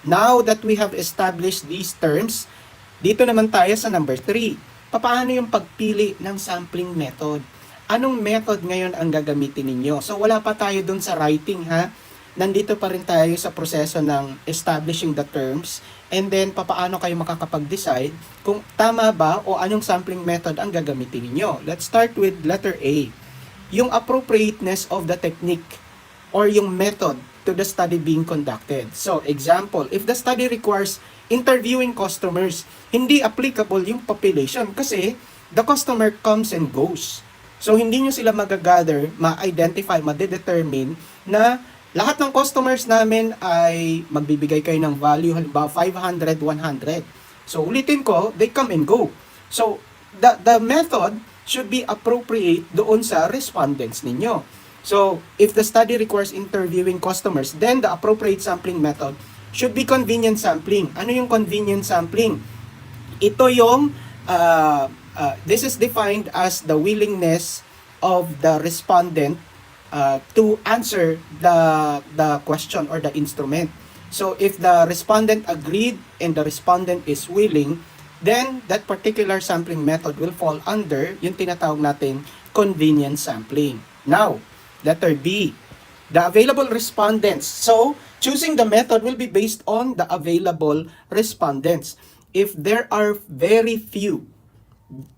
Now that we have established these terms, dito naman tayo sa number 3. Paano yung pagpili ng sampling method? Anong method ngayon ang gagamitin ninyo? So wala pa tayo dun sa writing ha. Nandito pa rin tayo sa proseso ng establishing the terms and then paano kayo makakapag-decide kung tama ba o anong sampling method ang gagamitin ninyo. Let's start with letter A. Yung appropriateness of the technique or yung method to the study being conducted. So, example, if the study requires interviewing customers, hindi applicable yung population kasi the customer comes and goes. So, hindi nyo sila magagather, ma-identify, ma-determine na lahat ng customers namin ay magbibigay kayo ng value, halimbawa 500, 100. So, ulitin ko, they come and go. So, the method should be appropriate doon sa respondents ninyo. So, if the study requires interviewing customers, then the appropriate sampling method should be convenient sampling. Ano yung convenient sampling? Ito yung, this is defined as the willingness of the respondent to answer the question or the instrument. So, if the respondent agreed and the respondent is willing, then that particular sampling method will fall under yung tinatawag natin convenient sampling. Now, letter B, the available respondents. So, choosing the method will be based on the available respondents. If there are very few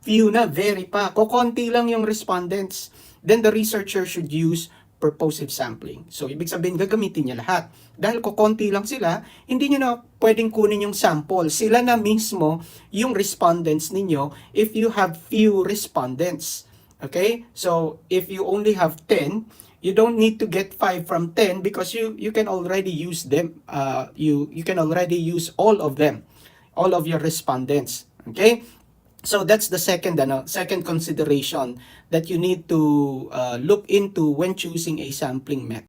na, very pa, kukonti lang yung respondents, then the researcher should use purposive sampling. So, ibig sabihin, gagamitin niya lahat. Dahil kukonti lang sila, hindi niyo na pwedeng kunin yung sample. Sila na mismo yung respondents ninyo if you have few respondents. Okay? So, if you only have 10, you don't need to get 5 from 10 because you can already use them. You can already use all of them, all of your respondents. Okay? So that's the second consideration that you need to look into when choosing a sampling method.